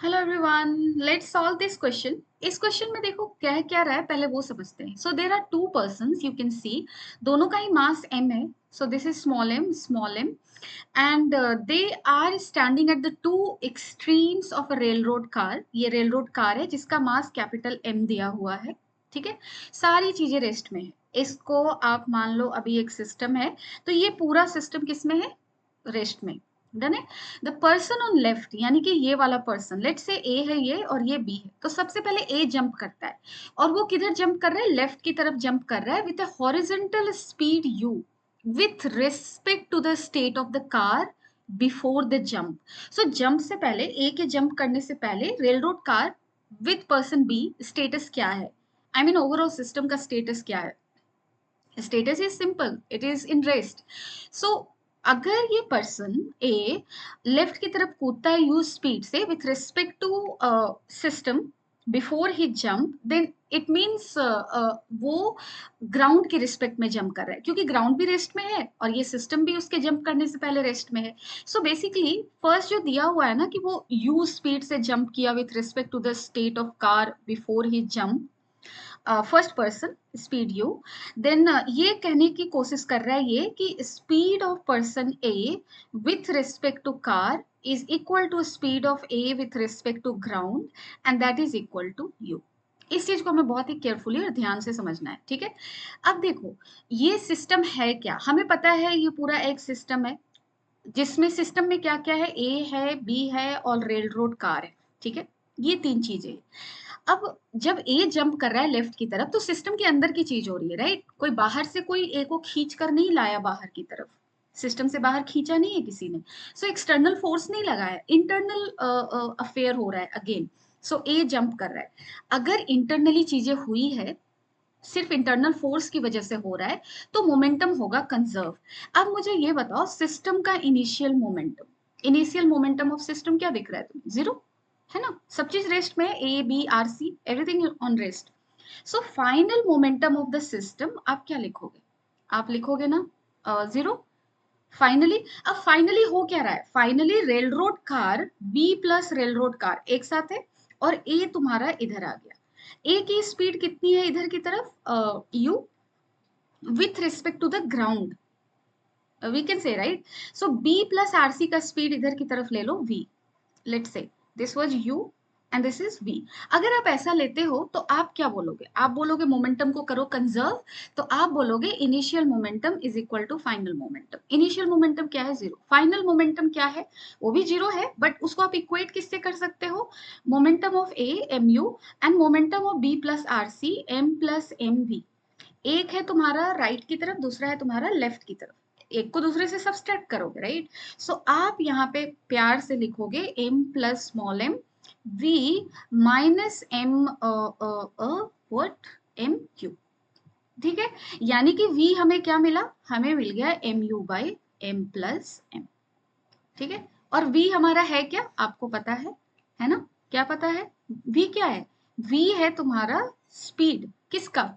Hello everyone, let's solve this question. इस question में देखो कह क्या रहा है, पहले वो समझते हैं। So there are two persons, you can see दोनों का ही मास m है। So this is small m and they are standing at the two extremes of a rail road car. ये रेल रोड कार है जिसका mass capital M दिया हुआ है। ठीक है, सारी चीजें रेस्ट में है। इसको आप मान लो अभी एक सिस्टम है, तो ये पूरा सिस्टम किस में है? रेस्ट में। डन है। द पर्सन ऑन लेफ्ट, यानी कि ये वाला पर्सन, लेट से ए है ये और ये बी है, तो सबसे पहले ए जंप करता है। और वो किधर जंप कर रहा है? लेफ्ट की तरफ जंप कर रहा है with a horizontal speed u with respect to the state of the car before the jump. So jump से पहले, ए के जंप करने से पहले rail road car with person B status क्या है? आई मीन ओवरऑल सिस्टम का status क्या है? Status is simple, it is in rest. So अगर ये पर्सन ए लेफ्ट की तरफ कूदता है यूज स्पीड से with respect to system before he jump, then it means वो ग्राउंड के रिस्पेक्ट में जंप कर रहा है, क्योंकि ग्राउंड भी रेस्ट में है और ये सिस्टम भी उसके जंप करने से पहले रेस्ट में है। सो बेसिकली फर्स्ट जो दिया हुआ है ना कि वो यू स्पीड से जंप किया with respect to the state of car before he jump, first person speed u, then ये कहने की कोशिश कर रहा है ये कि speed of person A with respect to car is equal to speed of A with respect to ground and that is equal to u. इस चीज को हमें बहुत ही केयरफुली और ध्यान से समझना है। ठीक है, अब देखो ये सिस्टम है क्या, हमें पता है ये पूरा एक सिस्टम है जिसमें सिस्टम में क्या क्या है, ए है, बी है और रेल रोड कार है। ठीक है, ये तीन चीजें हैं। अब जब ए जंप कर रहा है लेफ्ट की तरफ, तो सिस्टम के अंदर की चीज हो रही है, राइट? कोई बाहर से कोई ए को खींच कर नहीं लाया बाहर की तरफ, सिस्टम से बाहर खींचा नहीं है किसी ने। सो एक्सटर्नल फोर्स नहीं लगा है, इंटरनल अफेयर हो रहा है अगेन। सो ए जंप कर रहा है। अगर इंटरनली चीजें हुई है, सिर्फ इंटरनल फोर्स की वजह से हो रहा है, तो मोमेंटम होगा कंजर्व। अब मुझे ये बताओ सिस्टम का इनिशियल मोमेंटम ऑफ सिस्टम क्या दिख रहा है तुम्हें? जीरो, है ना? सब चीज रेस्ट में है, A B R C everything on rest. So final momentum of the system आप क्या लिखोगे? आप लिखोगे ना जीरो। फाइनली, अब फाइनली हो क्या रहा है? Finally rail road car B plus rail road car एक साथ है और ए तुम्हारा इधर आ गया। ए की स्पीड कितनी है इधर की तरफ? U with respect to the ground, we can say, right? So B plus RC का स्पीड इधर की तरफ ले लो v। Let's say this was u and this is v। अगर आप ऐसा लेते हो तो आप क्या बोलोगे? आप बोलोगे मोमेंटम को करो कंजर्व, तो आप बोलोगे initial momentum is equal to final momentum. Initial momentum क्या है? जीरो। फाइनल मोमेंटम क्या है? वो भी जीरो है, बट उसको आप इक्वेट किससे कर सकते हो? Momentum of A m u and momentum of B plus R C m plus M v. एक है तुम्हारा राइट की तरफ, दूसरा है तुम्हारा लेफ्ट की तरफ, एक को दूसरे से सब्सट्रैक्ट करोगे, राइट? सो आप यहाँ पे प्यार से लिखोगे m plus small m v minus m what m q। ठीक है, यानी कि v हमें क्या मिला? हमें मिल गया m u by m plus m। ठीक है, और v हमारा है क्या? आपको पता है ना? क्या पता है? v क्या है? v है तुम्हारा स्पीड किसका?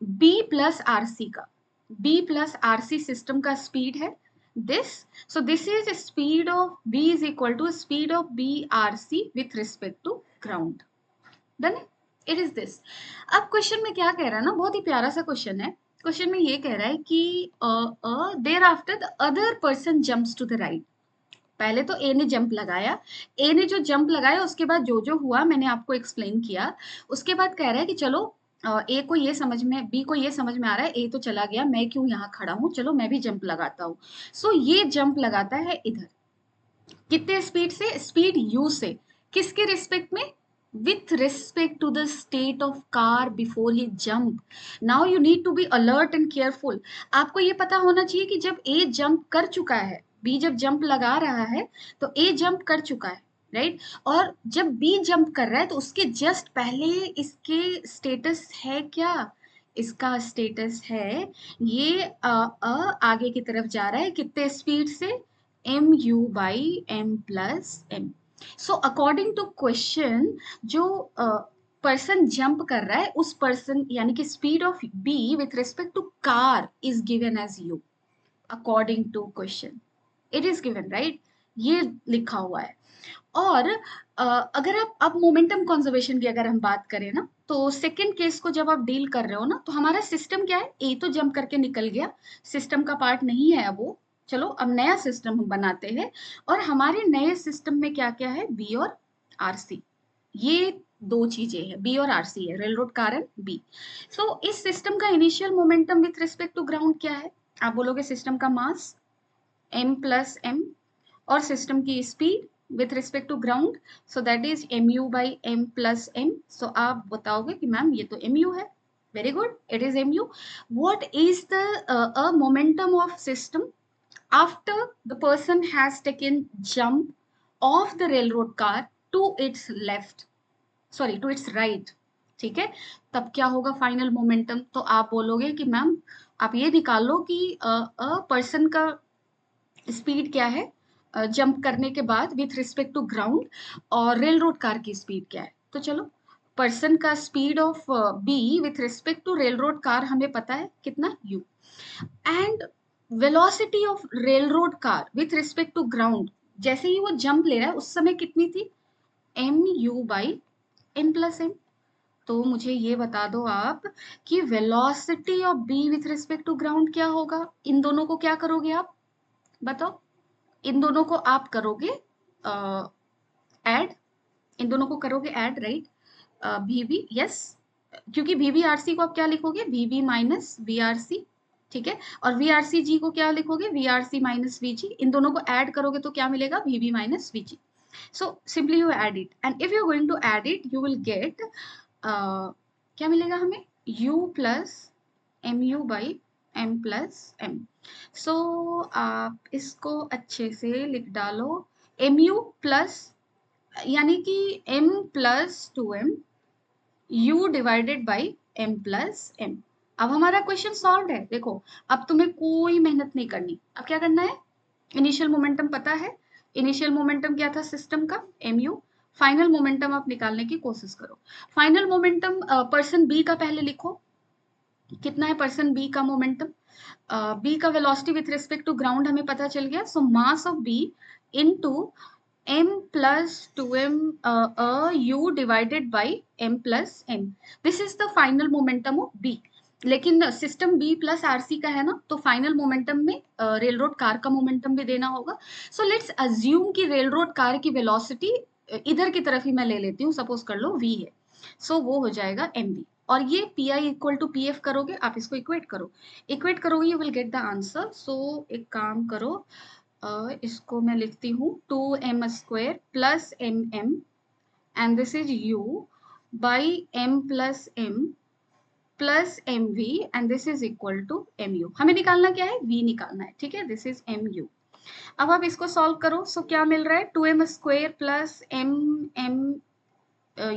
B प्लस आरसी का। B प्लस आरसी सिस्टम का स्पीड है this. So this is speed of B is equal to speed of B RC with respect to ground. Done, it is this. अब question में क्या कह रहा है ना, बहुत ही प्यारा सा क्वेश्चन है। क्वेश्चन में ये कह रहा है कि there after the other person jumps to the right. पहले तो ए ने जंप लगाया, ए ने जो जंप लगाया उसके बाद जो जो हुआ मैंने आपको एक्सप्लेन किया। उसके बाद कह रहा है कि चलो ए को ये समझ में, बी को ये समझ में आ रहा है ए तो चला गया, मैं क्यों यहाँ खड़ा हूँ, चलो मैं भी जंप लगाता हूँ। सो ये जंप लगाता है इधर, कितने स्पीड से? स्पीड यू से। किसके रिस्पेक्ट में? With respect to the state of car before he jump. Now you need to be alert and careful. आपको ये पता होना चाहिए कि जब ए जंप कर चुका है, बी जब जंप लगा रहा है तो ए जंप कर चुका है, राइट? और जब बी जंप कर रहा है तो उसके जस्ट पहले इसके स्टेटस है क्या? इसका स्टेटस है ये आगे की तरफ जा रहा है, कितने स्पीड से? M you by M plus M. So according to question, जो पर्सन जंप कर रहा है उस पर्सन, यानी कि speed of B with respect to car is given as U according to question. It is given, right? ये लिखा हुआ है। और अगर आप अब मोमेंटम कंजर्वेशन की अगर हम बात करें ना, तो सेकंड केस को जब आप डील कर रहे हो ना, तो हमारा सिस्टम क्या है, ए तो जंप करके निकल गया, सिस्टम का पार्ट नहीं है अब वो। चलो अब नया सिस्टम हम बनाते हैं, और हमारे नए सिस्टम में क्या क्या है, बी और आरसी, ये दो चीजें हैं, बी और आरसी है, rail road car and B. So इस सिस्टम का initial momentum with respect to ground क्या है, आप बोलोगे सिस्टम का मास m प्लस m, और सिस्टम की speed with respect to ground, so that is mu by m plus m। So आप बताओगे कि मैम ये तो mu है, very good, it is mu। What is the momentum of system after the person has taken jump of the railroad car to its left, sorry to its right, ठीक है, तब क्या होगा फाइनल मोमेंटम, तो आप बोलोगे कि मैम आप ये निकाल लो कि पर्सन का स्पीड क्या है जंप करने के बाद विथ रिस्पेक्ट टू ग्राउंड, और रेल रोड कार की स्पीड क्या है। तो चलो, पर्सन का speed of B with respect to rail road car हमें पता है कितना, u, and velocity of rail road car with respect to ground, जैसे ही वो जंप ले रहा है उस समय कितनी थी, M you by M plus M. तो मुझे ये बता दो आप कि velocity of B with respect to ground क्या होगा, इन दोनों को क्या करोगे आप, बताओ, इन दोनों को आप करोगे ऐड, इन दोनों को करोगे add, right, V B, yes, क्योंकि वी बी आर सी को आप क्या लिखोगे, V B minus V R C, ठीक है, और वी आर सी जी को क्या लिखोगे, V R C minus V G, इन दोनों को ऐड करोगे तो क्या मिलेगा, V B minus V G. So simply you add it, and if you are going to add it you will get क्या मिलेगा हमें, u plus M you by M plus M. So आप इसको अच्छे से लिख डालो, एम यू प्लस, यानी कि m plus two M u divided by m plus m। अब हमारा क्वेश्चन सॉल्व है, देखो अब तुम्हें कोई मेहनत नहीं करनी, अब क्या करना है, इनिशियल मोमेंटम पता है, इनिशियल मोमेंटम क्या था सिस्टम का, mu, फाइनल मोमेंटम आप निकालने की कोशिश करो। फाइनल मोमेंटम पर्सन बी का पहले लिखो, कितना है पर्सन बी का मोमेंटम, बी का velocity with respect to ground हमें पता चल गया, so mass of B into m plus 2m u divided by m plus m, this is the final momentum of b। लेकिन सिस्टम b प्लस आरसी का है ना, तो फाइनल मोमेंटम में रेल रोड कार का मोमेंटम भी देना होगा। सो लेट्स अज्यूम कि रेल रोड कार की वेलोसिटी इधर की तरफ ही मैं ले लेती हूँ, सपोज कर लो v है, सो वो हो जाएगा mv, और ये P I equal to P F करोगे, आप इसको इक्वेट करो, इक्वेट करोगे you will get the answer. So एक काम करो, इसको मैं लिखती हूँ 2m² plus M M, and this is u by m plus m plus M V, and this is equal to M u. हमें निकालना क्या है, v निकालना है, ठीक है, दिस इज एम यू। अब आप इसको सॉल्व करो, सो क्या मिल रहा है, 2m² plus M M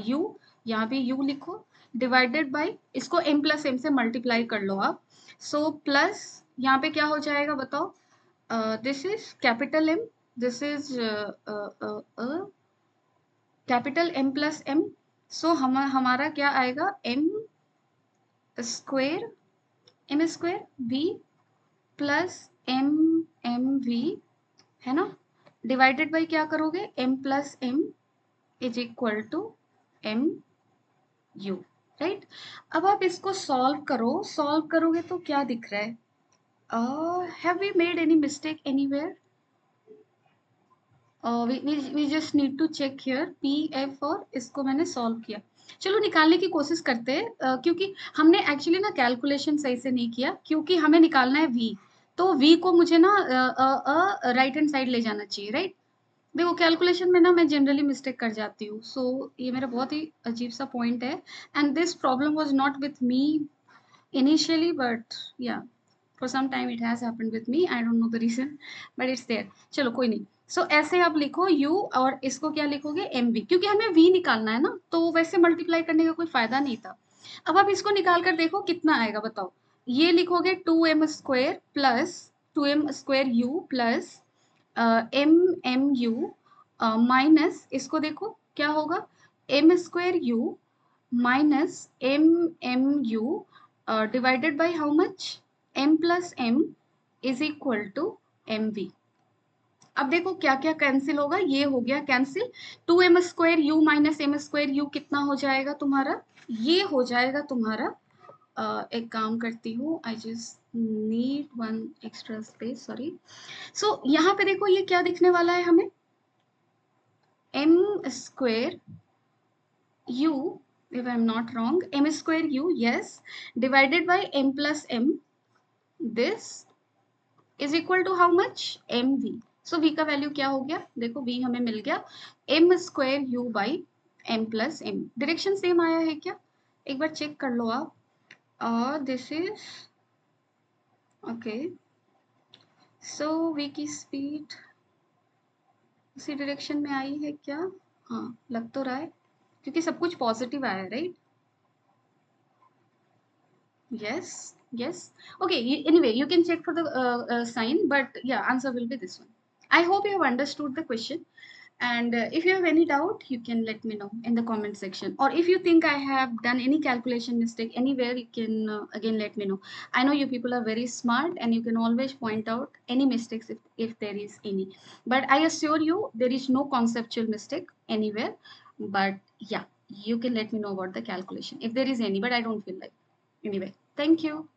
you, यहाँ भी u लिखो, डिवाइडेड बाई, इसको m प्लस m से मल्टीप्लाई कर लो आप, सो प्लस यहाँ पे क्या हो जाएगा बताओ, this is capital M, this is capital M plus M, so हमारा क्या आएगा, m square v plus m v, है ना, डिवाइडेड बाई क्या करोगे, m plus m is equal to m u, right. अब आप इसको सॉल्व करो, सॉल्व करोगे तो क्या दिख रहा है, have we made any mistake anywhere, we just need to check here p f, और इसको मैंने सॉल्व किया, चलो निकालने की कोशिश करते हैं, क्योंकि हमने एक्चुअली ना कैलकुलेशन सही से नहीं किया, क्योंकि हमें निकालना है v, तो v को मुझे ना राइट हैंड साइड ले जाना चाहिए, राइट। देखो कैलकुलेशन में ना मैं जनरली मिस्टेक कर जाती हूँ, सो ये मेरा बहुत ही अजीब सा पॉइंट है, and this problem was not with me initially, but yeah, for some time it has happened with me, I don't know the reason, but it's there। चलो कोई नहीं, सो ऐसे आप लिखो u, और इसको क्या लिखोगे mv, क्योंकि हमें v निकालना है ना, तो वैसे मल्टीप्लाई करने का कोई फायदा नहीं था। अब आप इसको निकाल कर देखो कितना आएगा, बताओ, ये लिखोगे 2m² plus 2m² u plus M U minus, इसको देखो क्या होगा, m² u minus mu divided by how much, m plus m is equal to mv, अब देखो क्या क्या कैंसिल होगा, ये हो गया cancel, 2m² u minus m² u कितना हो जाएगा तुम्हारा, ये हो जाएगा तुम्हारा, एक काम करती हूँ, I just need one extra space, sorry. So यहाँ पे देखो ये क्या दिखने वाला है हमें, m² u, if I am not wrong, m² u, yes, divided by m plus m, this is equal to how much, mv। So v का वैल्यू क्या हो गया, देखो v हमें मिल गया m² u by m plus m। Direction same आया है क्या, एक बार चेक कर लो आप, और this is okay. So v की स्पीड उसी डायरेक्शन में आई है क्या, हाँ लग तो रहा है, क्योंकि सब कुछ पॉजिटिव आया है, right. Yes, yes. Okay, anyway, you can check for the sign, but yeah, answer will be this one. I hope you have understood the question. And if you have any doubt, you can let me know in the comment section. Or if you think I have done any calculation mistake anywhere, you can again let me know. I know you people are very smart and you can always point out any mistakes if there is any. But I assure you, there is no conceptual mistake anywhere. But yeah, you can let me know about the calculation if there is any, but I don't feel like. Anyway, thank you.